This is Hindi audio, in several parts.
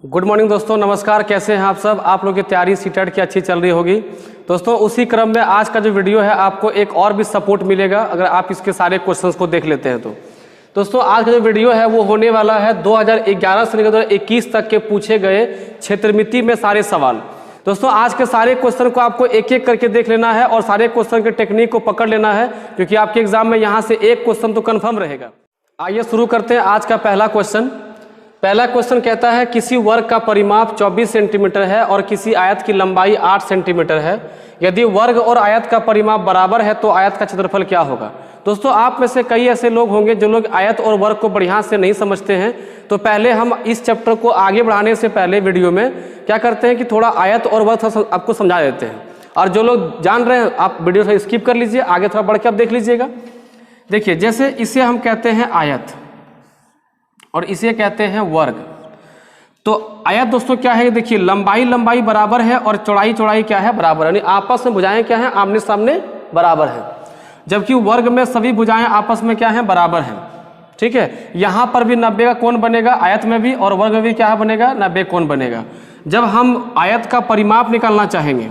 गुड मॉर्निंग दोस्तों, नमस्कार। कैसे हैं आप सब? आप लोगों की तैयारी सीटेट की अच्छी चल रही होगी। दोस्तों उसी क्रम में आज का जो वीडियो है आपको एक और भी सपोर्ट मिलेगा अगर आप इसके सारे क्वेश्चंस को देख लेते हैं तो। दोस्तों आज का जो वीडियो है वो होने वाला है 2011 से लेकर 2021 तक के पूछे गए क्षेत्रमिति में सारे सवाल। दोस्तों आज के सारे क्वेश्चन को आपको एक एक करके देख लेना है और सारे क्वेश्चन के टेक्निक को पकड़ लेना है, क्योंकि आपके एग्जाम में यहाँ से एक क्वेश्चन तो कन्फर्म रहेगा। आइए शुरू करते हैं आज का पहला क्वेश्चन। पहला क्वेश्चन कहता है किसी वर्ग का परिमाप 24 सेंटीमीटर है और किसी आयत की लंबाई 8 सेंटीमीटर है। यदि वर्ग और आयत का परिमाप बराबर है तो आयत का क्षेत्रफल क्या होगा। दोस्तों आप में से कई ऐसे लोग होंगे जो लोग आयत और वर्ग को बढ़िया से नहीं समझते हैं, तो पहले हम इस चैप्टर को आगे बढ़ाने से पहले वीडियो में क्या करते हैं कि थोड़ा आयत और वर्ग आपको समझा देते हैं। और जो लोग जान रहे हैं आप वीडियो से स्किप कर लीजिए, आगे थोड़ा बढ़ के आप देख लीजिएगा। देखिए जैसे इसे हम कहते हैं आयत और इसे कहते हैं वर्ग। तो आयत दोस्तों क्या है, देखिए लंबाई बराबर है और चौड़ाई क्या है, बराबर है, यानी आपस में भुजाएं क्या हैं, आमने सामने बराबर है। जबकि वर्ग में सभी भुजाएं आपस में क्या हैं, बराबर हैं। ठीक है, यहाँ पर भी 90 का कोण बनेगा, आयत में भी, और वर्ग में भी क्या बनेगा, 90 कोण बनेगा। जब हम आयत का परिमाप निकालना चाहेंगे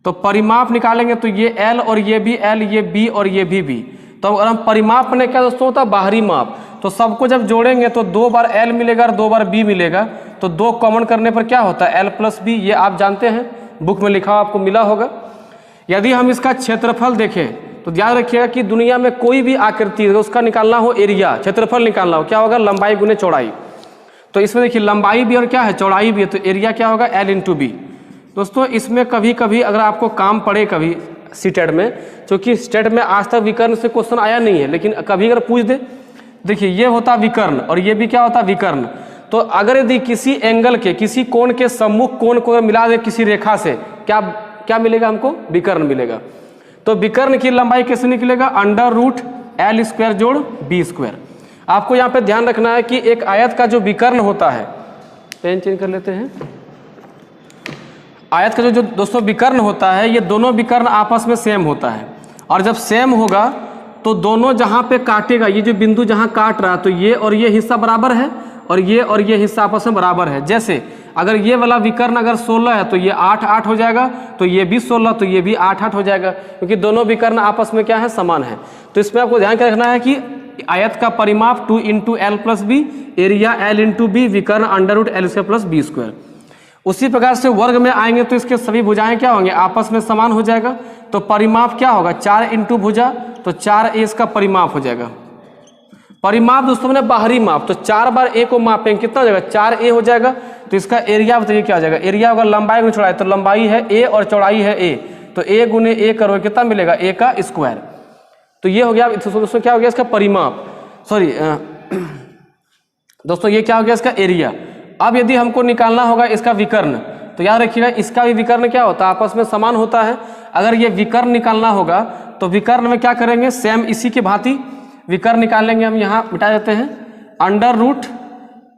तो परिमाप निकालेंगे तो ये L और ये भी L, ये B और ये भी। तो अगर हम परिमाप में क्या दोस्तों होता है, बाहरी माप। तो सबको जब जोड़ेंगे तो 2 बार L मिलेगा और 2 बार B मिलेगा। तो 2 कॉमन करने पर क्या होता है, L प्लस B, ये आप जानते हैं, बुक में लिखा हुआ आपको मिला होगा। यदि हम इसका क्षेत्रफल देखें तो ध्यान रखिएगा कि दुनिया में कोई भी आकृति है उसका निकालना हो एरिया, क्षेत्रफल निकालना हो, क्या होगा, लंबाई गुने चौड़ाई। तो इसमें देखिए लंबाई भी और क्या है, चौड़ाई भी है, तो एरिया क्या होगा, L इंटू B। दोस्तों इसमें कभी कभी अगर आपको काम पड़े कभी सीटेट में, क्योंकि स्टेट में आज तक विकर्ण से क्वेश्चन आया नहीं है, लेकिन कभी अगर पूछ दे, देखिए ये होता विकर्ण और ये भी क्या होता विकर्ण। तो अगर यदि किसी एंगल के, किसी कोण के सम्मुख कोण को मिला दे किसी रेखा से, क्या मिलेगा हमको, विकर्ण मिलेगा। तो विकर्ण की लंबाई कैसे निकलेगा, अंडर रूट L स्क्वायर जोड़ B स्क्वायर। आपको यहाँ पे ध्यान रखना है कि एक आयत का जो विकर्ण होता है, पेन चेंज कर लेते हैं, आयत का जो दोस्तों विकर्ण होता है, ये दोनों विकर्ण आपस में सेम होता है। और जब सेम होगा तो दोनों जहाँ पे काटेगा, ये जो बिंदु जहाँ काट रहा है, तो ये और ये हिस्सा बराबर है और ये हिस्सा आपस में बराबर है। जैसे अगर ये वाला विकर्ण अगर 16 है तो ये 8 हो जाएगा, तो ये भी 16, तो ये भी 8 हो जाएगा, क्योंकि दोनों विकर्ण आपस में क्या है, समान है। तो इसमें आपको ध्यान क्या रखना है कि आयत का परिमाप 2 into L plus B, area L into B, विकर्ण under root L square plus B square. उसी प्रकार से वर्ग में आएंगे तो इसके सभी भुजाएं क्या होंगे, आपस में समान हो जाएगा। तो परिमाप क्या होगा, 4 इंटू भुजा, तो 4A इसका परिमाप हो जाएगा। परिमाप दोस्तों ने बाहरी माप, तो 4 बार A को मापेंगे कितना हो जाएगा, 4A हो जाएगा। तो इसका एरिया बताइए क्या हो जाएगा, एरिया होगा लंबाई गुने चौड़ाई, तो लंबाई है A और चौड़ाई है A, तो A गुने A करोगे कितना मिलेगा, A का स्क्वायर। तो ये हो गया दोस्तों, क्या हो गया इसका परिमाप, सॉरी दोस्तों ये क्या हो गया इसका एरिया। अब यदि हमको निकालना होगा इसका विकर्ण, तो याद रखिएगा इसका भी विकर्ण क्या होता है, आपस में समान होता है। अगर ये विकर्ण निकालना होगा तो विकर्ण में क्या करेंगे, सेम इसी के भांति विकर्ण निकालेंगे। हम यहाँ मिटा देते हैं, अंडर रूट,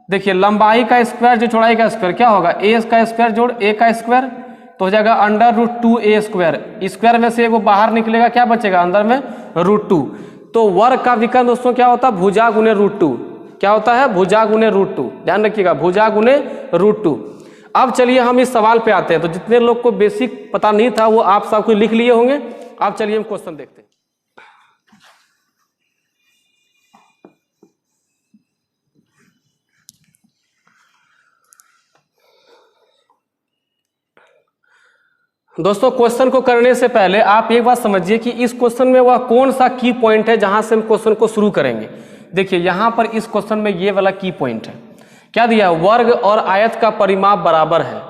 देखिए लंबाई का स्क्वायर जो चौड़ाई का स्क्वायर, क्या होगा, A का स्क्वायर जोड़ A का स्क्वायर, तो हो जाएगा under root 2A square. Square में से वो बाहर निकलेगा, क्या बचेगा अंदर में, √2। तो वर्ग का विकर्ण दोस्तों क्या होता है, भुजा गुने √2, क्या होता है, भुजा गुने √2, ध्यान रखिएगा, भुजा गुने √2। अब चलिए हम इस सवाल पे आते हैं। तो जितने लोग को बेसिक पता नहीं था वो आप सब कुछ लिख लिए होंगे। अब चलिए हम क्वेश्चन देखते हैं। दोस्तों क्वेश्चन को करने से पहले आप एक बात समझिए कि इस क्वेश्चन में वह कौन सा की पॉइंट है जहां से हम क्वेश्चन को शुरू करेंगे। देखिए यहां पर इस क्वेश्चन में ये वाला की पॉइंट है, क्या दिया, वर्ग और आयत का परिमाप बराबर है।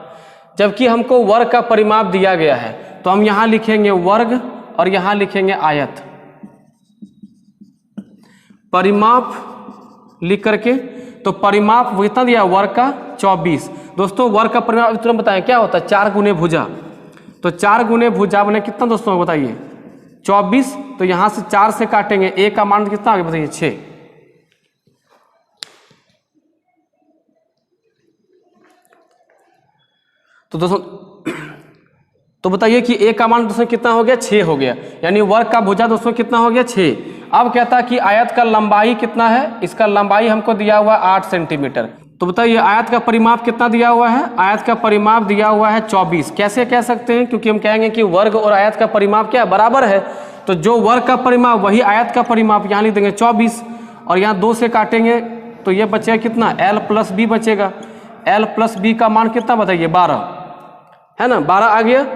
जबकि हमको वर्ग का परिमाप दिया गया है तो हम यहां लिखेंगे वर्ग और यहां लिखेंगे आयत। परिमाप लिख करके, तो परिमाप कितना दिया, वर्ग का 24। दोस्तों वर्ग का परिमाप तुरंत बताएं क्या होता है, 4 गुने भुजा। तो 4 गुने भुजा बने कितना दोस्तों बताइए, 24। तो यहां से 4 से काटेंगे, A का मान कितना आगे बताइए, 6। तो दोस्तों तो बताइए कि A का मान दोस्तों कितना हो गया, 6 हो गया, यानी वर्ग का भुजा दोस्तों कितना हो गया, 6। अब कहता है कि आयत का लंबाई कितना है, इसका लंबाई हमको दिया हुआ 8 सेंटीमीटर। तो बताइए आयत का परिमाप कितना दिया हुआ है? आयत का परिमाप दिया हुआ है 24। कैसे कह सकते हैं? क्योंकि हम कहेंगे कि वर्ग और आयत का परिमाप क्या बराबर है, तो जो वर्ग का परिमाप वही आयत का परिमाप, यहाँ लिख देंगे 24 और यहाँ 2 से काटेंगे तो ये बचेगा कितना? l प्लस बी बचेगा। l प्लस बी का मान कितना बताइए? 12 है ना, 12 आ गया।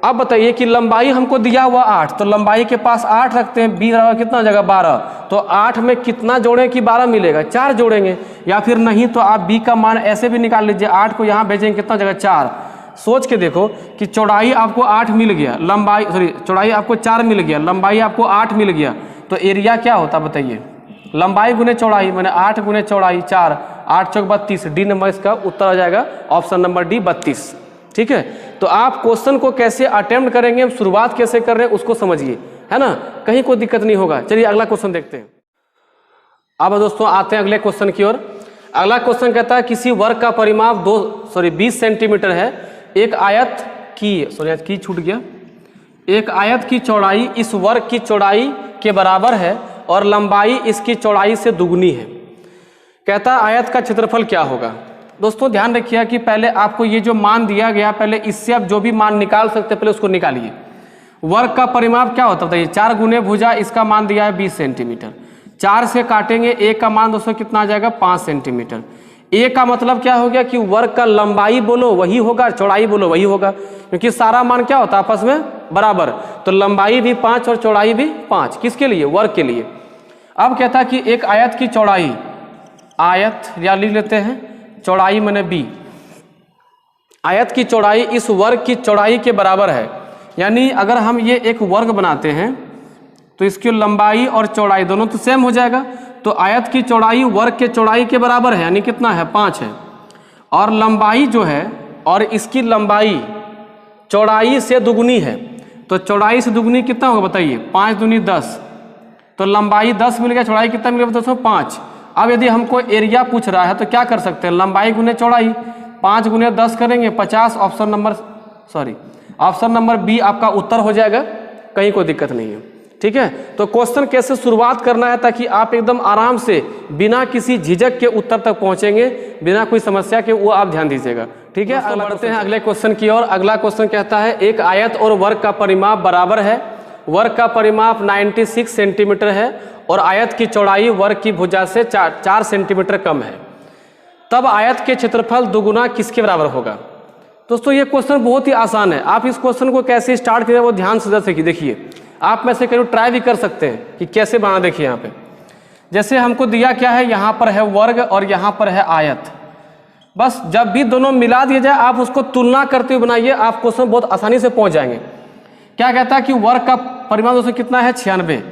अब बताइए कि लंबाई हमको दिया हुआ 8, तो लंबाई के पास 8 रखते हैं, b बराबर कितना हो जाएगा? 12। तो 8 में कितना जोड़ें कि 12 मिलेगा? 4 जोड़ेंगे, या फिर नहीं तो आप b का मान ऐसे भी निकाल लीजिए, 8 को यहाँ भेजेंगे कितना हो जाएगा? 4। सोच के देखो कि चौड़ाई आपको 8 मिल गया, लंबाई चौड़ाई आपको 4 मिल गया, लंबाई आपको 8 मिल गया, तो एरिया क्या होता बताइए? लंबाई गुने चौड़ाई, मैंने 8 गुने चौड़ाई 4, 8 चौक 32। डी नंबर इसका उत्तर आ जाएगा, ऑप्शन नंबर डी 32। ठीक है, तो आप क्वेश्चन को कैसे अटेम्प्ट करेंगे, हम शुरुआत कैसे कर रहे हैं उसको समझिए, है ना, कहीं कोई दिक्कत नहीं होगा। चलिए अगला क्वेश्चन देखते हैं। अब दोस्तों आते हैं अगले क्वेश्चन की ओर। अगला क्वेश्चन कहता है किसी वर्ग का परिमाप 20 सेंटीमीटर है, एक आयत की छूट गया, एक आयत की चौड़ाई इस वर्ग की चौड़ाई के बराबर है और लंबाई इसकी चौड़ाई से दुगनी है। कहता है आयत का क्षेत्रफल क्या होगा? दोस्तों ध्यान रखिएगा कि पहले आपको ये जो मान दिया गया, पहले इससे आप जो भी मान निकाल सकते हैं पहले उसको निकालिए। वर्ग का परिमाप क्या होता है बताइए? 4 गुने भुजा, इसका मान दिया है 20 सेंटीमीटर। 4 से काटेंगे, ए का मान दोस्तों कितना आ जाएगा? 5 सेंटीमीटर। ए का मतलब क्या हो गया कि वर्ग का लंबाई बोलो वही होगा, चौड़ाई बोलो वही होगा, क्योंकि सारा मान क्या होता है आपस में बराबर। तो लंबाई भी 5 और चौड़ाई भी 5, किसके लिए? वर्ग के लिए। अब कहता है कि एक आयत की चौड़ाई, आयत या लिख लेते हैं चौड़ाई मैंने बी, आयत की चौड़ाई इस वर्ग की चौड़ाई के बराबर है। यानी अगर हम ये एक वर्ग बनाते हैं तो इसकी लंबाई और चौड़ाई दोनों तो सेम हो जाएगा, तो आयत की चौड़ाई वर्ग के चौड़ाई के बराबर है, यानी कितना है? 5 है। और लंबाई जो है, और इसकी लंबाई चौड़ाई से दुगनी है, तो चौड़ाई से दुगनी कितना होगा बताइए? 5 दूनी 10, तो लंबाई 10 मिल गया, चौड़ाई कितना मिल गया दोस्तों? 5। अब यदि हमको एरिया पूछ रहा है तो क्या कर सकते हैं? लंबाई गुने चौड़ाई, 5 गुने 10 करेंगे 50, ऑप्शन नंबर बी आपका उत्तर हो जाएगा, कहीं कोई दिक्कत नहीं है। ठीक है, तो क्वेश्चन कैसे शुरुआत करना है ताकि आप एकदम आराम से बिना किसी झिझक के उत्तर तक पहुंचेंगे, बिना कोई समस्या के, वो आप ध्यान दीजिएगा। ठीक है, अगला बढ़ते हैं अगले क्वेश्चन की ओर। अगला क्वेश्चन कहता है एक आयत और वर्ग का परिमाप बराबर है, वर्ग का परिमाप 96 सेंटीमीटर है और आयत की चौड़ाई वर्ग की भुजा से 4 सेंटीमीटर कम है, तब आयत के क्षेत्रफल दुगुना किसके बराबर होगा? दोस्तों ये क्वेश्चन बहुत ही आसान है, आप इस क्वेश्चन को कैसे स्टार्ट करें वो ध्यान से देखिए। आप में से कहीं ट्राई भी कर सकते हैं कि कैसे बना। देखिए यहाँ पे जैसे हमको दिया क्या है, यहाँ पर है वर्ग और यहाँ पर है आयत। बस जब भी दोनों मिला दिया जाए आप उसको तुलना करते हुए बनाइए, आप क्वेश्चन बहुत आसानी से पहुँच जाएंगे। क्या कहता है कि वर्ग का परिमाप दोस्तों कितना है? 96।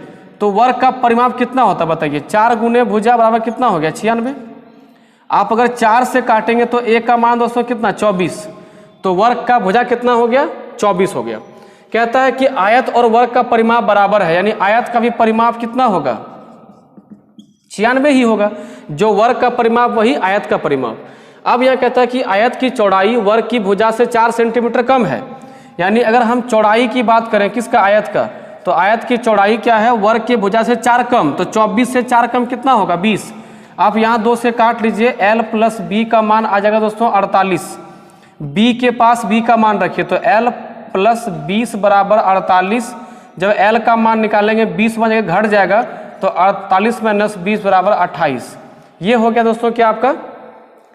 तो वर्ग का परिमाप कितना होता है बताइए? 4 गुने भुजा बराबर कितना हो गया? 96। आप अगर 4 से काटेंगे तो ए का मान दोस्तों कितना? 24। तो वर्ग का भुजा कितना हो गया? 24 हो गया। कहता है कि आयत और वर्ग का परिमाप बराबर है, यानी आयत का भी परिमाप कितना होगा? 96 ही होगा, जो वर्ग का परिमाप वही आयत का परिमाप। अब यह कहता है कि आयत की चौड़ाई वर्ग की भुजा से 4 सेंटीमीटर कम है, यानी अगर हम चौड़ाई की बात करें किसका? आयत का, तो आयत की चौड़ाई क्या है? वर्ग की भुजा से 4 कम, तो 24 से 4 कम कितना होगा? 20। आप यहाँ 2 से काट लीजिए, l प्लस बी का मान आ जाएगा दोस्तों 48। b के पास b का मान रखिए, तो l प्लस 20 बराबर 48। जब l का मान निकालेंगे 20 में जगह घट जाएगा, तो 48 माइनस 20 बराबर 28। ये हो गया दोस्तों क्या आपका?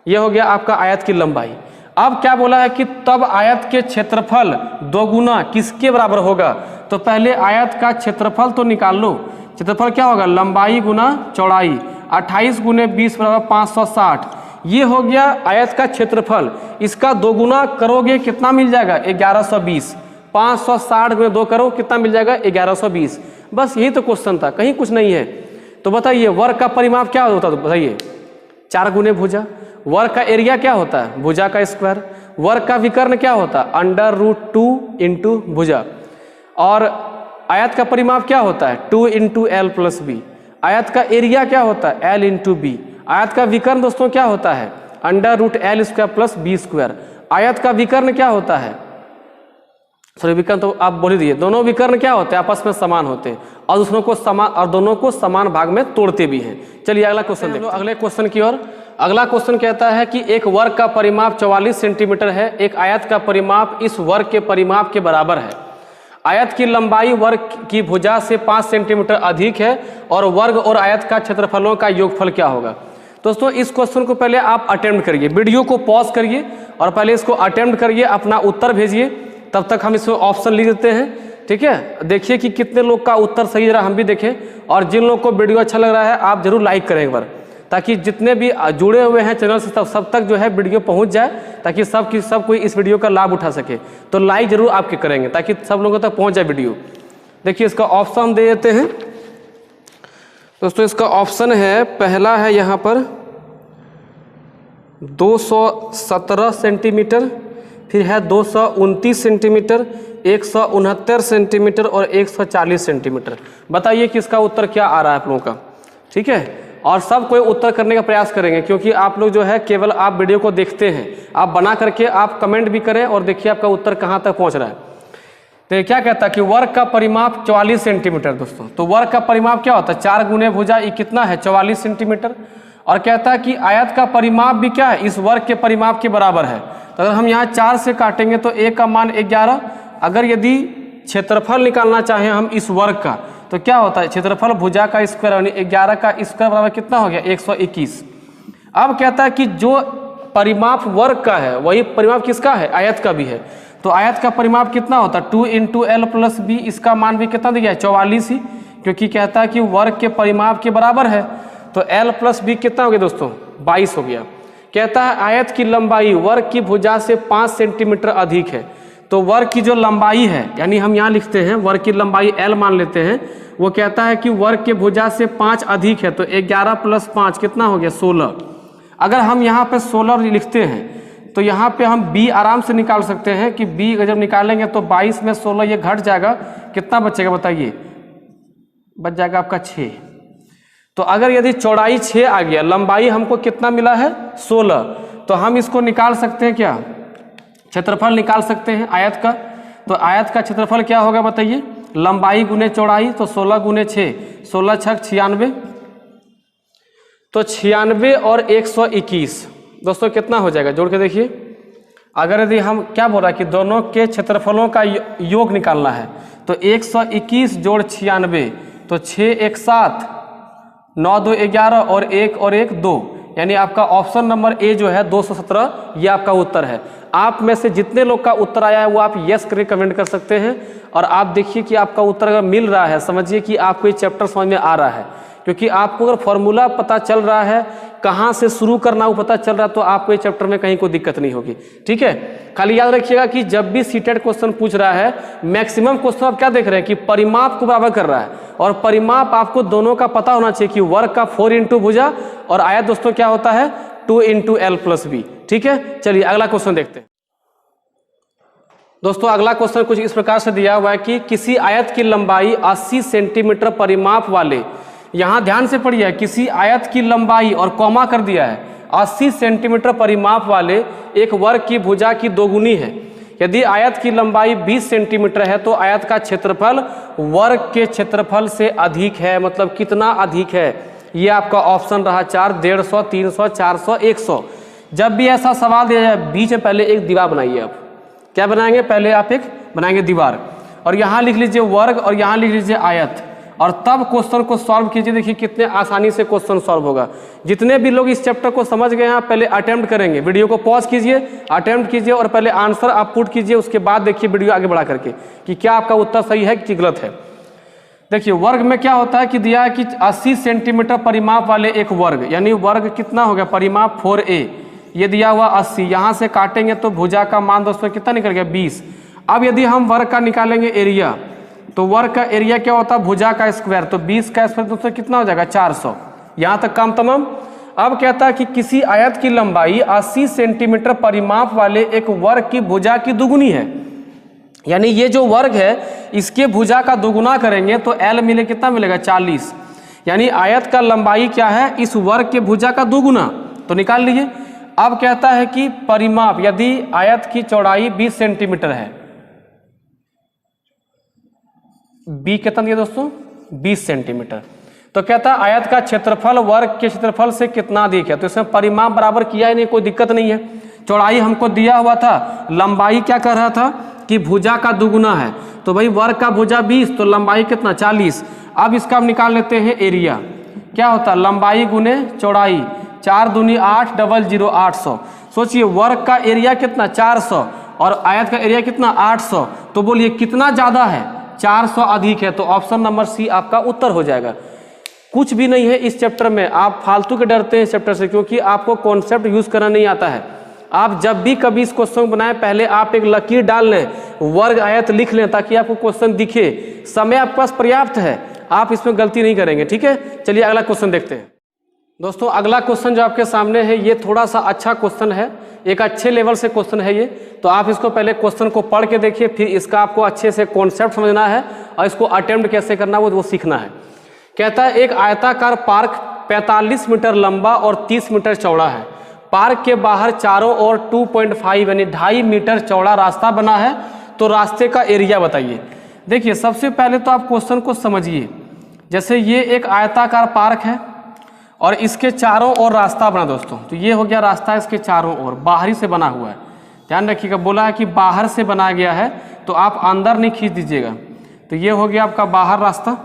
ये हो गया आपका आयत की लंबाई। अब क्या बोला है कि तब आयत के क्षेत्रफल दोगुना किसके बराबर होगा? तो पहले आयत का क्षेत्रफल तो निकाल लो। क्षेत्रफल क्या होगा? लंबाई गुना चौड़ाई, 28 गुने 20 बराबर 560। ये हो गया आयत का क्षेत्रफल। इसका दोगुना करोगे कितना मिल जाएगा? 1120। 560 गुने 2 करो कितना मिल जाएगा? 1120। बस यही तो क्वेश्चन था, कहीं कुछ नहीं है। तो बताइए वर्ग का परिमाप क्या होता है? तो बताइए 4 गुने भुजा। वर्ग का एरिया क्या होता है? भुजा का स्क्वायर। वर्ग का विकर्ण क्या होता है? √2 इंटू भुजा। और आयत का परिमाप क्या होता है? 2 इंटू l प्लस बी। आयत का एरिया क्या होता है? l into B. आयत का विकर्ण दोस्तों क्या होता है? √l² plus B square. आयत का विकर्ण क्या होता है? सॉरी विकर्ण तो आप बोल ही दिए। दोनों विकर्ण क्या होते हैं? आपस में समान होते हैं और दोनों को समान भाग में तोड़ते भी हैं। चलिए अगला क्वेश्चन देखते हैं। अगले क्वेश्चन की ओर। अगला क्वेश्चन कहता है कि एक वर्ग का परिमाप 44 सेंटीमीटर है, एक आयत का परिमाप इस वर्ग के परिमाप के बराबर है। आयत की लंबाई वर्ग की भुजा से 5 सेंटीमीटर अधिक है और वर्ग और आयत का क्षेत्रफलों का योगफल क्या होगा। दोस्तों इस क्वेश्चन को पहले आप अटेम्प्ट करिए, वीडियो को पॉज करिए और पहले इसको अटेम्प्ट करिए, अपना उत्तर भेजिए, तब तक हम इसमें ऑप्शन लिख देते हैं। ठीक है, देखिए कि कितने लोग का उत्तर सही रहा, हम भी देखें, और जिन लोगों को वीडियो अच्छा लग रहा है आप जरूर लाइक करें एक बार, ताकि जितने भी जुड़े हुए हैं चैनल से सब तक जो है वीडियो पहुंच जाए, ताकि सब कोई इस वीडियो का लाभ उठा सके। तो लाइक जरूर आपके करेंगे ताकि सब लोगों तक पहुंच जाए वीडियो। देखिए इसका ऑप्शन हम दे देते हैं दोस्तों। इसका ऑप्शन है, पहला है यहाँ पर 217 सेंटीमीटर, फिर है 229 सेंटीमीटर, 169 सेंटीमीटर और 140 सेंटीमीटर। बताइए कि इसका उत्तर क्या आ रहा है आप लोगों का। ठीक है, और सब कोई उत्तर करने का प्रयास करेंगे, क्योंकि आप लोग जो है केवल आप वीडियो को देखते हैं, आप बना करके आप कमेंट भी करें और देखिए आपका उत्तर कहाँ तक पहुँच रहा है। तो ये क्या कहता है कि वर्ग का परिमाप 44 सेंटीमीटर। दोस्तों तो वर्ग का परिमाप क्या होता है, 4 गुने भुजा, ये कितना है 44 सेंटीमीटर। और कहता है कि आयत का परिमाप भी क्या है, इस वर्ग के परिमाप के बराबर है। तो अगर हम यहाँ 4 से काटेंगे तो a का मान 11। अगर यदि क्षेत्रफल निकालना चाहें हम इस वर्ग का, तो क्या होता है, क्षेत्रफल भुजा का स्क्वायर यानी 11 का स्क्वायर बराबर कितना हो गया 121। अब कहता है कि जो परिमाप वर्ग का है वही परिमाप किसका है, आयत का भी है। तो आयत का परिमाप कितना होता है 2 × L + B, इसका मान भी कितना दिया है 44 ही, क्योंकि कहता है कि वर्ग के परिमाप के बराबर है। तो L + B कितना हो गया दोस्तों 22 हो गया। कहता है आयत की लंबाई वर्ग की भुजा से 5 सेंटीमीटर अधिक है। तो वर्ग की जो लंबाई है, यानी हम यहाँ लिखते हैं वर्ग की लंबाई L मान लेते हैं, वो कहता है कि वर्ग के भुजा से 5 अधिक है। तो 11 + 5 कितना हो गया 16। अगर हम यहाँ पे 16 लिखते हैं तो यहाँ पे हम B आराम से निकाल सकते हैं कि B जब निकालेंगे तो 22 में 16 ये घट जाएगा, कितना बचेगा बताइए, बच जाएगा आपका 6। तो अगर यदि चौड़ाई 6 आ गया, लंबाई हमको कितना मिला है 16, तो हम इसको निकाल सकते हैं क्या, क्षेत्रफल निकाल सकते हैं आयत का। तो आयत का क्षेत्रफल क्या होगा बताइए, लंबाई गुने चौड़ाई, तो 16 गुने 6, 16 छक 96, तो 96 और 121 दोस्तों कितना हो जाएगा, जोड़ के देखिए। अगर यदि हम क्या बोल रहा है कि दोनों के क्षेत्रफलों का योग निकालना है, तो 121 जोड़ 96, तो 6 1 7, 9 2 11 और 1 2, यानी आपका ऑप्शन नंबर ए जो है 217, ये आपका उत्तर है। आप में से जितने लोग का उत्तर आया है वो आप यस करके कमेंट कर सकते हैं। और आप देखिए कि आपका उत्तर अगर मिल रहा है, समझिए कि आपको ये चैप्टर समझ में आ रहा है, क्योंकि आपको अगर फॉर्मूला पता चल रहा है, कहाँ से शुरू करना वो पता चल रहा है, तो आपको ये चैप्टर में कहीं कोई दिक्कत नहीं होगी। ठीक है, खाली याद रखिएगा कि जब भी सीटेट क्वेश्चन पूछ रहा है, मैक्सिमम क्वेश्चन आप क्या देख रहे हैं कि परिमाप को बराबर कर रहा है, और परिमाप आपको दोनों का पता होना चाहिए कि वर्ग का 4 × भुजा और आयत दोस्तों क्या होता है 2 × L + B। ठीक है, चलिए अगला क्वेश्चन देखते हैं। दोस्तों अगला क्वेश्चन कुछ इस प्रकार से दिया हुआ है कि किसी आयत की लंबाई 80 सेंटीमीटर परिमाप वाले, यहाँ ध्यान से पढ़िए, किसी आयत की लंबाई और कॉमा कर दिया है 80 सेंटीमीटर परिमाप वाले एक वर्ग की भुजा की दोगुनी है। यदि आयत की लंबाई 20 सेंटीमीटर है तो आयत का क्षेत्रफल वर्ग के क्षेत्रफल से अधिक है। मतलब कितना अधिक है, ये आपका ऑप्शन रहा 4, 150, 300, 400, 100। जब भी ऐसा सवाल दिया जाए, बीच में पहले एक दीवार बनाइए। आप क्या बनाएंगे, पहले आप एक बनाएंगे दीवार, और यहाँ लिख लीजिए वर्ग और यहाँ लिख लीजिए आयत, और तब क्वेश्चन को सॉल्व कीजिए। देखिए कितने आसानी से क्वेश्चन सॉल्व होगा। जितने भी लोग इस चैप्टर को समझ गए हैं, पहले अटेम्प्ट करेंगे, वीडियो को पॉज कीजिए, अटेम्प्ट कीजिए और पहले आंसर आप पुट कीजिए, उसके बाद देखिए वीडियो आगे बढ़ा करके कि क्या आपका उत्तर सही है कि गलत है। देखिए वर्ग में क्या होता है कि दिया है कि 80 सेंटीमीटर परिमाप वाले एक वर्ग, यानी वर्ग कितना हो गया, परिमाप 4a, ये दिया हुआ 80, यहाँ से काटेंगे तो भुजा का मान दोस्तों कितना निकल गया 20। अब यदि हम वर्ग का निकालेंगे एरिया, तो वर्ग का एरिया क्या होता है भुजा का स्क्वायर, तो 20 का स्क्वायर दोस्तों कितना हो जाएगा 400। यहाँ तक काम तमाम। अब कहता है कि किसी आयत की लंबाई 80 सेंटीमीटर परिमाप वाले एक वर्ग की भुजा की दुगुनी है, यानी ये जो वर्ग है इसके भुजा का दुगुना करेंगे तो L मिले कितना मिलेगा 40, यानी आयत का लंबाई क्या है इस वर्ग के भुजा का दुगुना, तो निकाल लीजिए। अब कहता है कि परिमाप, यदि आयत की चौड़ाई 20 सेंटीमीटर है, B कितना दिया दोस्तों 20 सेंटीमीटर, तो कहता है आयत का क्षेत्रफल वर्ग के क्षेत्रफल से कितना अधिक है। तो इसमें परिमाप बराबर किया ही नहीं, कोई दिक्कत नहीं है। चौड़ाई हमको दिया हुआ था, लंबाई क्या कर रहा था कि भुजा का दुगुना है, तो भाई वर्ग का भुजा 20 तो लंबाई कितना 40। अब इसका हम निकाल लेते हैं एरिया, क्या होता है लंबाई गुने चौड़ाई, 4 दूनी 8 डबल 0 800। सोचिए वर्ग का एरिया कितना 400 और आयत का एरिया कितना 800, तो बोलिए कितना ज़्यादा है 400 अधिक है। तो ऑप्शन नंबर सी आपका उत्तर हो जाएगा। कुछ भी नहीं है इस चैप्टर में, आप फालतू के डरते हैं इस चैप्टर से, क्योंकि आपको कॉन्सेप्ट यूज़ करना नहीं आता है। आप जब भी कभी इस क्वेश्चन को बनाएं पहले आप एक लकीर डाल लें, वर्ग आयत लिख लें ताकि आपको क्वेश्चन दिखे। समय आपके पास पर्याप्त है, आप इसमें गलती नहीं करेंगे। ठीक है, चलिए अगला क्वेश्चन देखते हैं। दोस्तों अगला क्वेश्चन जो आपके सामने है ये थोड़ा सा अच्छा क्वेश्चन है, एक अच्छे लेवल से क्वेश्चन है ये। तो आप इसको पहले क्वेश्चन को पढ़ के देखिए, फिर इसका आपको अच्छे से कॉन्सेप्ट समझना है और इसको अटेम्प्ट कैसे करना वो सीखना है। कहता है एक आयताकार पार्क 45 मीटर लंबा और 30 मीटर चौड़ा है। पार्क के बाहर चारों ओर 2.5 यानी 2.5 मीटर चौड़ा रास्ता बना है, तो रास्ते का एरिया बताइए। देखिए सबसे पहले तो आप क्वेश्चन को समझिए। जैसे ये एक आयताकार पार्क है और इसके चारों ओर रास्ता बना दोस्तों, तो ये हो गया रास्ता इसके चारों ओर, बाहरी से बना हुआ है। ध्यान रखिएगा, बोला है कि बाहर से बनाया गया है, तो आप अंदर नहीं खींच दीजिएगा। तो ये हो गया आपका बाहर रास्ता,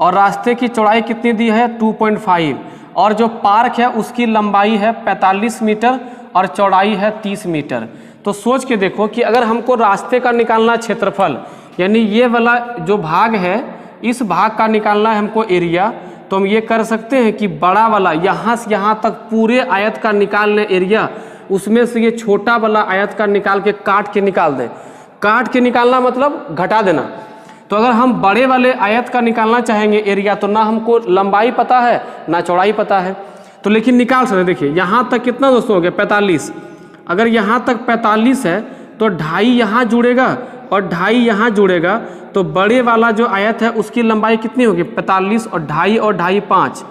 और रास्ते की चौड़ाई कितनी दी है 2.5, और जो पार्क है उसकी लंबाई है 45 मीटर और चौड़ाई है 30 मीटर। तो सोच के देखो कि अगर हमको रास्ते का निकालना क्षेत्रफल, यानी ये वाला जो भाग है इस भाग का निकालना है हमको एरिया, तो हम ये कर सकते हैं कि बड़ा वाला यहाँ से यहाँ तक पूरे आयत का निकाल लें एरिया, उसमें से ये छोटा वाला आयत का निकाल के काट के निकाल दें। काट के निकालना मतलब घटा देना। तो अगर हम बड़े वाले आयत का निकालना चाहेंगे एरिया, तो ना हमको लंबाई पता है ना चौड़ाई पता है, तो लेकिन निकाल सकते। देखिए यहाँ तक कितना दोस्तों हो गया 45, अगर यहाँ तक 45 है तो 2.5 यहाँ जुड़ेगा और 2.5 यहाँ जुड़ेगा, तो बड़े वाला जो आयत है उसकी लंबाई कितनी होगी 45 और 2.5 और 2.5 5,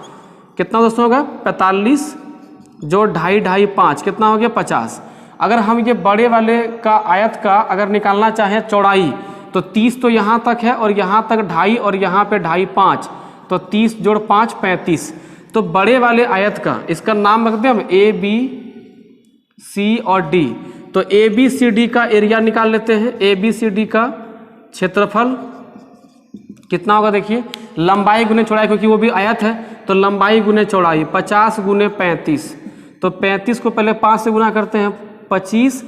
कितना दोस्तों होगा 45 जो 2.5 2.5 5 कितना हो गया 50। अगर हम ये बड़े वाले का आयत का अगर निकालना चाहें चौड़ाई, तो 30 तो यहाँ तक है और यहाँ तक 2.5 और यहाँ पे 2.5 5, तो 30 जोड़ 5 35। तो बड़े वाले आयत का इसका नाम रखते हैं हम ए बी सी और डी। तो ए बी सी डी का एरिया निकाल लेते हैं। ए बी सी डी का क्षेत्रफल कितना होगा, देखिए लंबाई गुने चौड़ाई, क्योंकि वो भी आयत है तो लंबाई गुने चौड़ाई 50 गुने 35। तो 35 को पहले 5 से गुना करते हैं 25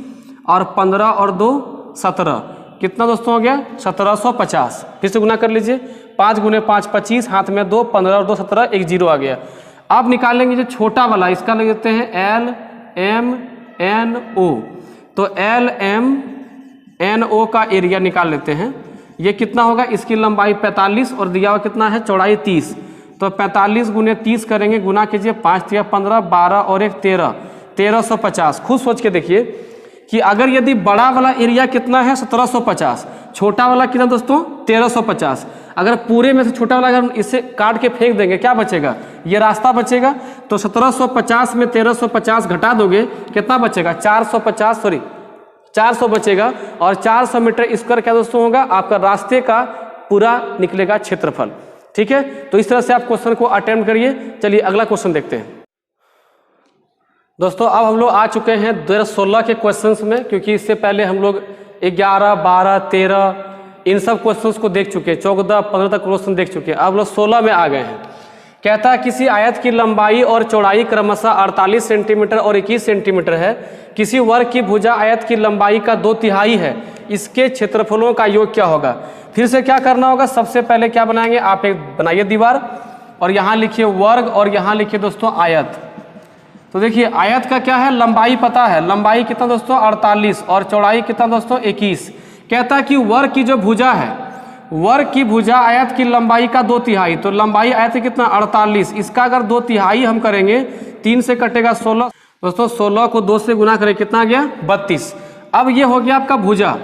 और 15 और 2 17, कितना दोस्तों हो गया 1750। फिर से गुना कर लीजिए, 5 गुने 5 25, हाथ में 2, 15 और 2 17, एक जीरो आ गया। अब निकालेंगे जो छोटा वाला, इसका ले लेते हैं एल एम एन ओ। तो एल एम एन ओ का एरिया निकाल लेते हैं। ये कितना होगा, इसकी लंबाई 45 और दिया हुआ कितना है चौड़ाई 30। तो 45 गुने 30 करेंगे, गुना कीजिए 5 या 15 12 और 1 13, 1350। खुद सोच के देखिए कि अगर यदि बड़ा वाला एरिया कितना है 1750, छोटा वाला कितना दोस्तों 1350, अगर पूरे में से छोटा वाला अगर इसे काट के फेंक देंगे क्या बचेगा, ये रास्ता बचेगा। तो 1750 में 1350 घटा दोगे कितना बचेगा 400 बचेगा, और 400 मीटर स्क्वायर क्या दोस्तों होगा आपका रास्ते का पूरा निकलेगा क्षेत्रफल। ठीक है, तो इस तरह से आप क्वेश्चन को अटेम्प्ट करिए। चलिए अगला क्वेश्चन देखते हैं। दोस्तों अब हम लोग आ चुके हैं 2016 के क्वेश्चंस में, क्योंकि इससे पहले हम लोग 11 12 13 इन सब क्वेश्चंस को देख चुके हैं, 14 15 तक क्वेश्चन देख चुके हैं। अब लोग 16 में आ गए हैं। कहता है किसी आयत की लंबाई और चौड़ाई क्रमशः 48 सेंटीमीटर और 21 सेंटीमीटर है। किसी वर्ग की भुजा आयत की लंबाई का 2/3 है, इसके क्षेत्रफलों का योग क्या होगा। फिर से क्या करना होगा, सबसे पहले क्या बनाएंगे, आप एक बनाइए दीवार और यहाँ लिखिए वर्ग और यहाँ लिखिए दोस्तों आयत। तो देखिए आयत का क्या है, लंबाई पता है, लंबाई कितना दोस्तों 48 और चौड़ाई कितना दोस्तों 21। कहता है कि वर्ग की जो भुजा है, वर्ग की भुजा आयत की लंबाई का 2/3, तो लंबाई आयत की कितना 48, इसका अगर 2/3 हम करेंगे 3 से कटेगा 16 दोस्तों, 16 को 2 से गुना करें कितना गया 32। अब ये हो गया आपका भुजा,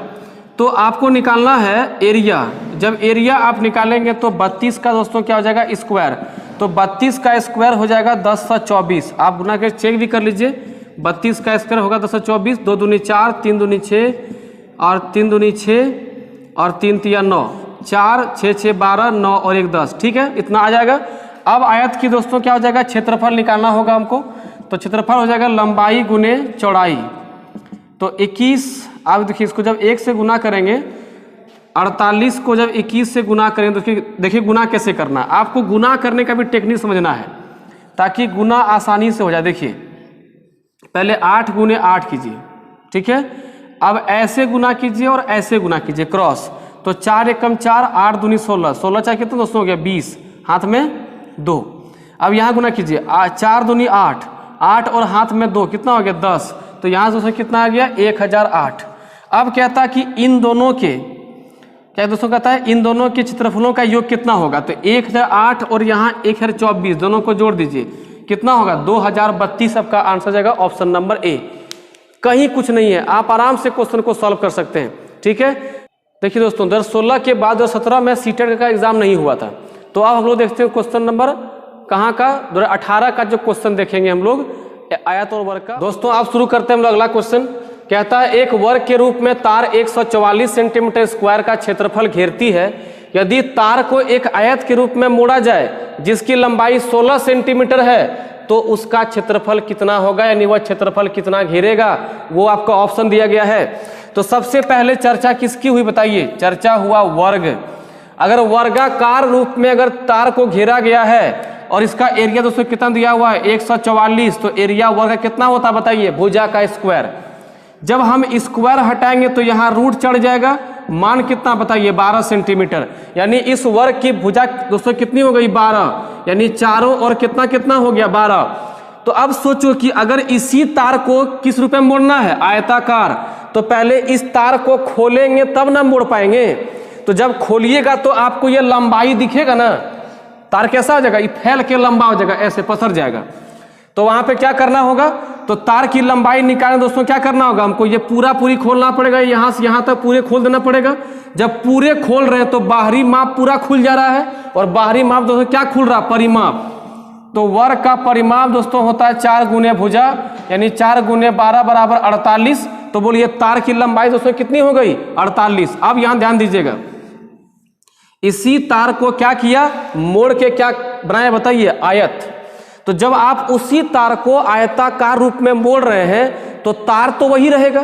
तो आपको निकालना है एरिया। जब एरिया आप निकालेंगे तो 32 का दोस्तों क्या हो जाएगा स्क्वायर, तो 32 का स्क्वायर हो जाएगा 10/24। आप गुना कर चेक भी कर लीजिए, 32 का स्क्वायर होगा 10/24, 2 दूनी 4, 3 दूनी 6 और 3 दूनी 6 और 3 तिया 9, 4 6 6 12 9 और 1 10, ठीक है, इतना आ जाएगा। अब आयत की दोस्तों क्या हो जाएगा, क्षेत्रफल निकालना होगा हमको। तो क्षेत्रफल हो जाएगा लंबाई गुने चौड़ाई। तो 21, आप देखिए इसको जब 1 से गुना करेंगे, 48 को जब 21 से गुना करेंगे तो देखिए गुना कैसे करना। आपको गुना करने का भी टेक्निक समझना है ताकि गुना आसानी से हो जाए। देखिए पहले 8 गुने 8 कीजिए, ठीक है, अब ऐसे गुना कीजिए और ऐसे गुना कीजिए क्रॉस। तो 4 एकम 4, 8 दूनी 16, 16 चार कितना दोस्तों हो गया 20, हाथ में 2। अब यहाँ गुना कीजिए, 4 दूनी 8, 8 और हाथ में 2 कितना हो गया 10। तो यहाँ दोस्तों कितना आ गया 1008। अब कहता है कि इन दोनों के क्या दोस्तों कहता है इन दोनों के क्षेत्रफलों का योग कितना होगा। तो 1008 और यहाँ 1024 दोनों को जोड़ दीजिए, कितना होगा 2032। आपका आंसर जाएगा ऑप्शन नंबर ए। कहीं कुछ नहीं है, आप आराम से क्वेश्चन को सॉल्व कर सकते हैं, ठीक है। देखिए दोस्तों 2016 के बाद 2017 में सीटेट का एग्जाम नहीं हुआ था। तो अब हम लोग देखते हैं क्वेश्चन नंबर कहाँ का 2018 का जो क्वेश्चन देखेंगे हम लोग आयत और वर्ग का। दोस्तों आप शुरू करते हैं हम लोग अगला क्वेश्चन। कहता है एक वर्ग के रूप में तार 144 सेंटीमीटर स्क्वायर का क्षेत्रफल घेरती है। यदि तार को एक आयत के रूप में मोड़ा जाए जिसकी लंबाई 16 सेंटीमीटर है तो उसका क्षेत्रफल कितना होगा, यानी वह क्षेत्रफल कितना घेरेगा, वो आपका ऑप्शन दिया गया है। तो सबसे पहले चर्चा किसकी हुई बताइए, चर्चा हुआ वर्ग। अगर वर्गाकार रूप में अगर तार को घेरा गया है और इसका एरिया दोस्तों कितना दिया हुआ है 144, तो एरिया वर्ग कितना होता है बताइए, भुजा का स्क्वायर। जब हम स्क्वायर हटाएंगे तो यहाँ रूट चढ़ जाएगा, मान कितना बताइए 12 सेंटीमीटर, यानी इस वर्ग की भुजा दोस्तों कितनी हो गई 12, यानी चारों और कितना कितना हो गया 12। तो अब सोचो कि अगर इसी तार को किस रूप में मोड़ना है, आयताकार, तो पहले इस तार को खोलेंगे तब ना मोड़ पाएंगे। तो जब खोलिएगा तो आपको ये लंबाई दिखेगा ना, तार कैसा हो जाएगा, ये फैल के लंबा हो जाएगा, ऐसे पसर जाएगा। तो वहां पे क्या करना होगा, तो तार की लंबाई निकालने दोस्तों क्या करना होगा, हमको ये पूरी खोलना पड़ेगा, यहां से यहां तक पूरे खोल देना पड़ेगा। जब पूरे खोल रहे हैं तो बाहरी माप पूरा खुल जा रहा है, और बाहरी माप दोस्तों क्या खुल रहा है, परिमाप। तो वर्ग का परिमाप दोस्तों होता है 4 गुने भुजा, यानी 4 गुने 12 बराबर 48। तो बोलिए तार की लंबाई दोस्तों कितनी हो गई 48। अब यहां ध्यान दीजिएगा, इसी तार को क्या किया, मोड़ के क्या बनाया बताइए, आयत। तो जब आप उसी तार को आयताकार रूप में मोड़ रहे हैं तो तार तो वही रहेगा,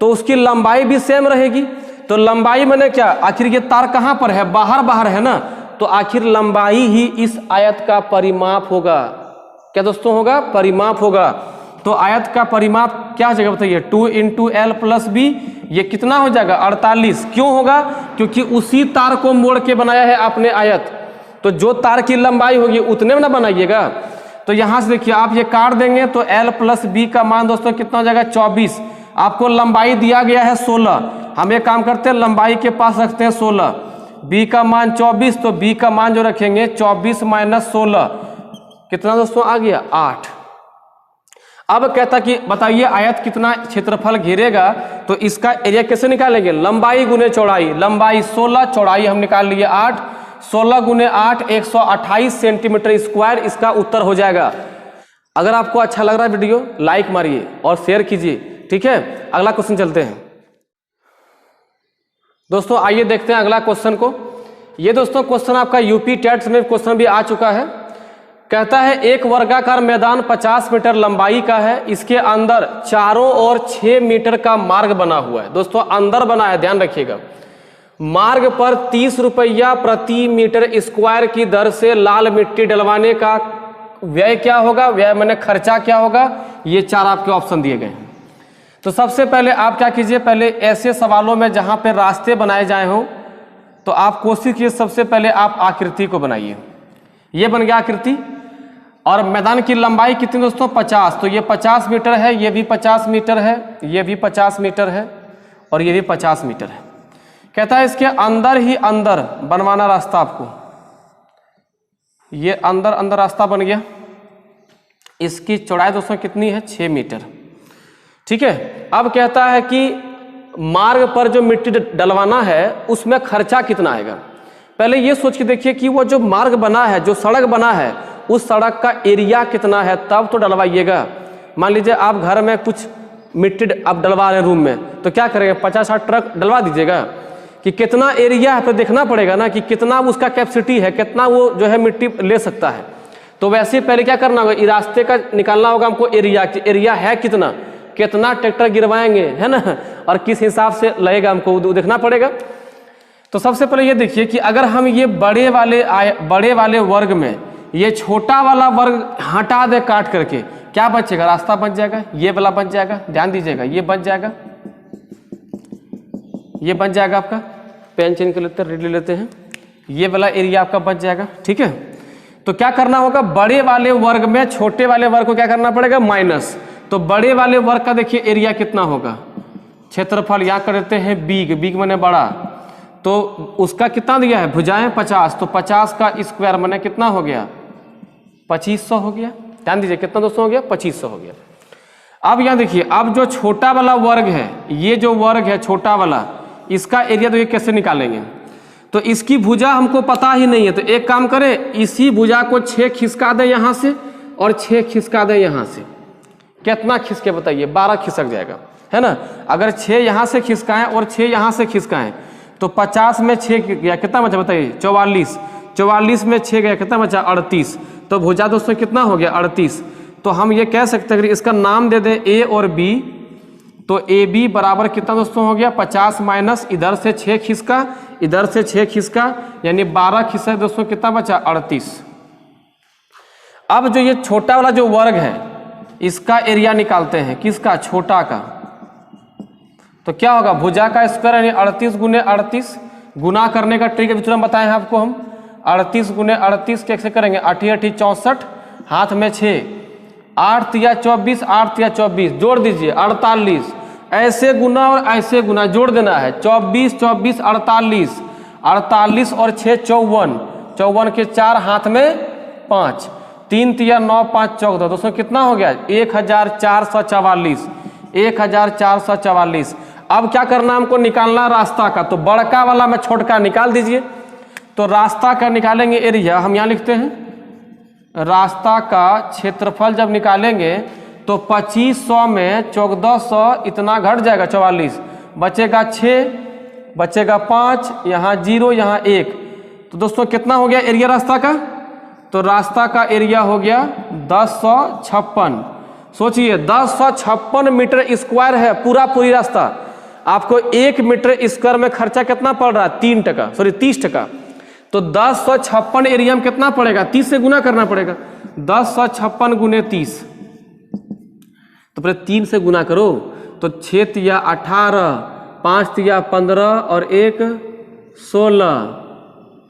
तो उसकी लंबाई भी सेम रहेगी। तो लंबाई मैंने क्या, आखिर ये तार कहां पर है, बाहर है ना, तो आखिर लंबाई ही इस आयत का परिमाप होगा। क्या दोस्तों होगा, परिमाप होगा। तो आयत का परिमाप क्या हो जाएगा बताइए, 2 × L + B, ये कितना हो जाएगा 48। क्यों होगा, क्योंकि उसी तार को मोड़ के बनाया है आपने आयत। तो जो तार की लंबाई होगी उतने में ना बनाइएगा। तो यहां से देखिए आप ये काट देंगे तो L + B का मान दोस्तों कितना हो जाएगा 24। आपको लंबाई दिया गया है 16, हम एक काम करते हैं लंबाई के पास रखते हैं 16, B का मान 24, तो B का मान जो रखेंगे 24 - 16 कितना दोस्तों आ गया 8। अब कहता कि बताइए आयत कितना क्षेत्रफल घेरेगा, तो इसका एरिया कैसे निकालेंगे, लंबाई गुने चौड़ाई। लंबाई 16, चौड़ाई हम निकाल लिए 8, 16 गुने 8 128 सेंटीमीटर स्क्वायर इसका उत्तर हो जाएगा। अगर आपको अच्छा लग रहा है वीडियो लाइक मारिए और शेयर कीजिए, ठीक है। अगला क्वेश्चन चलते हैं दोस्तों, आइए देखते हैं अगला क्वेश्चन को। ये दोस्तों क्वेश्चन आपका यूपी टेट में क्वेश्चन भी आ चुका है। कहता है एक वर्गाकार मैदान 50 मीटर लंबाई का है, इसके अंदर चारों ओर 6 मीटर का मार्ग बना हुआ है। दोस्तों अंदर बना है, ध्यान रखिएगा। मार्ग पर 30 रुपया प्रति मीटर स्क्वायर की दर से लाल मिट्टी डलवाने का व्यय क्या होगा, व्यय मैंने खर्चा क्या होगा, ये 4 आपके ऑप्शन दिए गए हैं। तो सबसे पहले आप क्या कीजिए, पहले ऐसे सवालों में जहां पे रास्ते बनाए जाए हों तो आप कोशिश कीजिए सबसे पहले आप आकृति को बनाइए। ये बन गया आकृति, और मैदान की लंबाई कितनी दोस्तों 50, तो ये 50 मीटर है, ये भी 50 मीटर है, ये भी 50 मीटर है, और ये भी 50 मीटर है। कहता है इसके अंदर ही अंदर बनवाना रास्ता आपको, ये अंदर रास्ता बन गया। इसकी चौड़ाई दोस्तों कितनी है 6 मीटर, ठीक है। अब कहता है कि मार्ग पर जो मिट्टी डलवाना है उसमें खर्चा कितना आएगा। पहले ये सोच के देखिए कि वो जो मार्ग बना है, जो सड़क बना है, उस सड़क का एरिया कितना है, तब तो डलवाइएगा। मान लीजिए आप घर में कुछ मिट्टी आप डलवा रहे हैं रूम में, तो क्या करेंगे 50-60 ट्रक डलवा दीजिएगा, कि कितना एरिया है, देखना पड़ेगा ना कि कितना उसका कैपेसिटी है, कितना वो जो है मिट्टी ले सकता है। तो वैसे पहले क्या करना होगा, इस रास्ते का निकालना होगा हमको एरिया, कि एरिया है कितना, कितना ट्रैक्टर गिरवाएंगे, है ना, और किस हिसाब से लगेगा हमको देखना पड़ेगा। तो सबसे पहले ये देखिए कि अगर हम ये बड़े वाले वर्ग में ये छोटा वाला वर्ग हटा दे काट करके, क्या बचेगा, रास्ता बच जाएगा, ये वाला बच जाएगा, ध्यान दीजिएगा, ये बच जाएगा, ये बच जाएगा आपका, पेन चेंज कर लेते हैं, रेड ले लेते हैं, ये वाला एरिया आपका बच जाएगा, ठीक है। तो क्या करना होगा, बड़े वाले वर्ग में छोटे वाले वर्ग को क्या करना पड़ेगा, माइनस। तो बड़े वाले वर्ग का देखिए एरिया कितना होगा, क्षेत्रफल यहाँ कर देते हैं बिग मैंने बड़ा, तो उसका कितना दिया है, भुजाएं 50, तो 50 का स्क्वायर मैंने कितना हो गया, 2500 हो गया। ध्यान दीजिए कितना दोस्तों हो गया, 2500 हो गया। अब यहाँ देखिए, अब जो छोटा वाला वर्ग है, ये जो वर्ग है छोटा वाला, इसका एरिया तो ये कैसे निकालेंगे, तो इसकी भुजा हमको पता ही नहीं है। तो एक काम करें, इसी भुजा को 6 खिसका दें यहाँ से और 6 खिसका दें यहाँ से, कितना खिसके बताइए, 12 खिसक जाएगा, है ना। अगर 6 यहाँ से खिसकाएं और 6 यहाँ से खिसकाएं तो 50 में 6 गया, कितना बचा बताइए, 44, 44 में 6 गया, कितना बचा, 38। तो भुजा दोस्तों कितना हो गया, 38। तो हम ये कह सकते हैं, अगर इसका नाम दे दें ए और बी, तो ए बी बराबर कितना दोस्तों हो गया, 50 माइनस इधर से 6 खिसका, इधर से 6 खिसका, यानी 12 खिसका दोस्तों, कितना बचा, 38। अब जो ये छोटा वाला जो वर्ग है, इसका एरिया निकालते हैं, किसका, छोटा का। तो क्या होगा, भुजा का स्क्वायर यानी 38 गुने 38, गुना करने का ट्रिक अभी तुरंत बताए हैं आपको हम, 38 गुने 38 कैसे करेंगे, 8 8 64, हाथ में 6, 8 तिया 24, 8 तिया 24, जोड़ दीजिए 48, ऐसे गुना और ऐसे गुना जोड़ देना है, 24 24 48, 48 और 6 54, 54 के 4, हाथ में 5, 3 तिया 9 5 14, दोस्तों कितना हो गया, 1444, 1444। अब क्या करना हमको, निकालना रास्ता का। तो बड़का वाला में छोटका निकाल दीजिए। तो रास्ता का निकालेंगे एरिया, हम यहाँ लिखते हैं, रास्ता का क्षेत्रफल जब निकालेंगे तो 2500 में 1400 इतना घट जाएगा, 44, बचेगा 6, बचेगा 5, यहाँ 0, यहाँ 1। तो दोस्तों कितना हो गया एरिया रास्ता का, तो रास्ता का एरिया हो गया 1056। सोचिए 1056 मीटर स्क्वायर है पूरी रास्ता। आपको 1 मीटर स्क्वायर में खर्चा कितना पड़ रहा है, 3 टका, सॉरी 30 टका। तो 1056 एरिया में कितना पड़ेगा, 30 से गुना करना पड़ेगा, 1056 गुने 30, तो फिर 3 से गुना करो, तो 6 तिया 18, 5 तिया 15 और 1 16,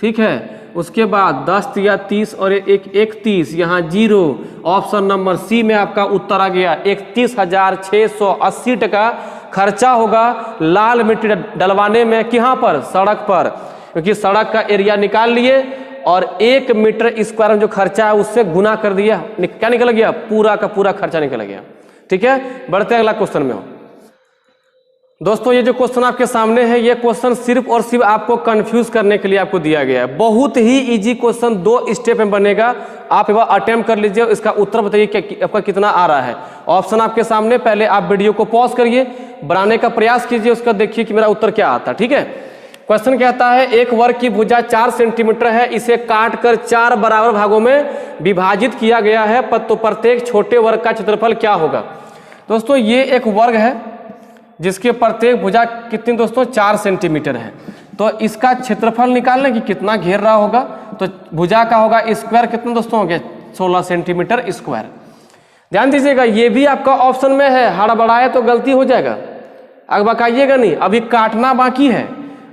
ठीक है। उसके बाद 10 तिया 30 और 1 31, यहाँ 0। ऑप्शन नंबर सी में आपका उत्तर आ गया, 31,680 टका खर्चा होगा लाल मिट्टी डलवाने में, कहाँ पर, सड़क पर, क्योंकि सड़क का एरिया निकाल लिए और 1 मीटर स्क्वायर में जो खर्चा है उससे गुना कर दिया, क्या निकल गया, पूरा का पूरा खर्चा निकल गया। ठीक है, बढ़ते अगला क्वेश्चन में हो। दोस्तों ये जो क्वेश्चन आपके सामने है, ये क्वेश्चन सिर्फ और सिर्फ आपको कंफ्यूज करने के लिए आपको दिया गया है। बहुत ही इजी क्वेश्चन 2 स्टेप में बनेगा, आप एक बार अटेम्प्ट कर लीजिए, इसका उत्तर बताइए कि आपका कितना आ रहा है। ऑप्शन आपके सामने, पहले आप वीडियो को पॉज करिए, बनाने का प्रयास कीजिए, उसका देखिए कि मेरा उत्तर क्या आता है। ठीक है, क्वेश्चन कहता है एक वर्ग की भुजा 4 सेंटीमीटर है, इसे काट कर 4 बराबर भागों में विभाजित किया गया है, तो प्रत्येक छोटे वर्ग का क्षेत्रफल क्या होगा। दोस्तों ये एक वर्ग है जिसके प्रत्येक भुजा कितनी दोस्तों 4 सेंटीमीटर है, तो इसका क्षेत्रफल निकालने की कितना घेर रहा होगा, तो भुजा का होगा स्क्वायर कितना दोस्तों हो गया 16 सेंटीमीटर स्क्वायर। ध्यान दीजिएगा ये भी आपका ऑप्शन में है, हड़बड़ाए तो गलती हो जाएगा, अब बकाइएगा नहीं, अभी काटना बाकी है,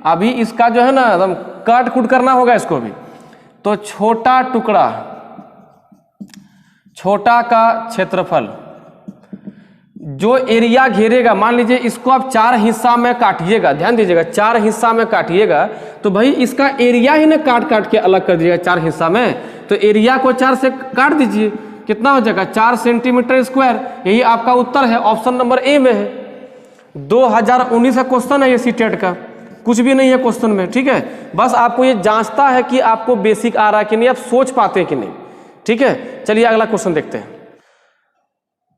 अभी इसका जो है ना एकदम काट कूट करना होगा इसको भी। तो छोटा टुकड़ा, छोटा का क्षेत्रफल जो एरिया घेरेगा, मान लीजिए इसको आप 4 हिस्सा में काटिएगा, ध्यान दीजिएगा 4 हिस्सा में काटिएगा, तो भाई इसका एरिया ही ना काट काट के अलग कर दीजिएगा 4 हिस्सा में, तो एरिया को 4 से काट दीजिए, कितना हो जाएगा 4 सेंटीमीटर स्क्वायर। यही आपका उत्तर है, ऑप्शन नंबर ए में है। 2019 का क्वेश्चन है ये सीटेट का, कुछ भी नहीं है क्वेश्चन में। ठीक है, बस आपको ये जांचता है कि आपको बेसिक आ रहा है कि नहीं, आप सोच पाते हैं कि नहीं। ठीक है, चलिए अगला क्वेश्चन देखते हैं।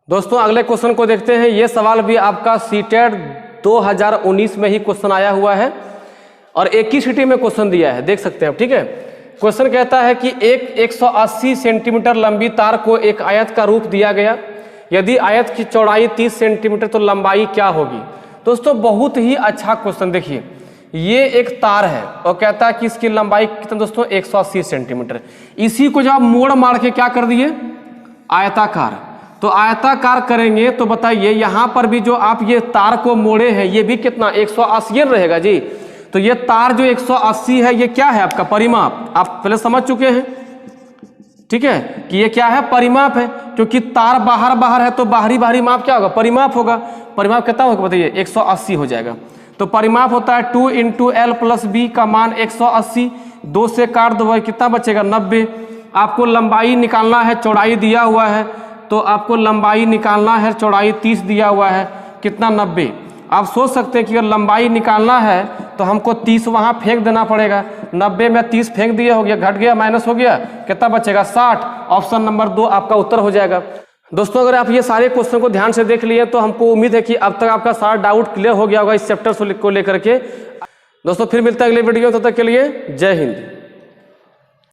दोस्तों अगले क्वेश्चन को देखते हैं, ये सवाल भी आपका सीटेट 2019 में ही क्वेश्चन आया हुआ है। और एक ही सिटी में क्वेश्चन दिया है, देख सकते हैं आप, ठीक है। क्वेश्चन कहता है कि एक 180 सेंटीमीटर लंबी तार को एक आयत का रूप दिया गया, यदि आयत की चौड़ाई 30 सेंटीमीटर तो लंबाई क्या होगी। दोस्तों बहुत ही अच्छा क्वेश्चन, देखिए ये एक तार है और कहता है कि इसकी लंबाई कितना दोस्तों 180 सेंटीमीटर। इसी को जब आप मोड़ मार के क्या कर दिए आयताकार, तो आयताकार करेंगे तो बताइए यहाँ पर भी जो आप ये तार को मोड़े हैं ये भी कितना 180 रहेगा जी। तो ये तार जो 180 है ये क्या है आपका परिमाप, आप पहले समझ चुके हैं, ठीक है, कि ये क्या है परिमाप है, क्योंकि तार बाहर बाहर है तो बाहरी बाहरी माप क्या होगा परिमाप होगा। परिमाप कितना होगा बताइए 180 हो जाएगा। तो परिमाप होता है 2 × L + B का मान 180, 2 से काट दो कितना बचेगा 90। आपको लंबाई निकालना है, चौड़ाई दिया हुआ है तो आपको लंबाई निकालना है, चौड़ाई 30 दिया हुआ है कितना 90। आप सोच सकते हैं कि अगर लंबाई निकालना है तो हमको 30 वहाँ फेंक देना पड़ेगा, 90 में 30 फेंक दिया, हो गया घट गया माइनस हो गया, कितना बचेगा 60। ऑप्शन नंबर 2 आपका उत्तर हो जाएगा। दोस्तों अगर आप ये सारे क्वेश्चन को ध्यान से देख लिए तो हमको उम्मीद है कि अब तक आपका सारा डाउट क्लियर हो गया होगा इस चैप्टर को लेकर के। दोस्तों फिर मिलता है अगले वीडियो, तब तक के लिए जय हिंद।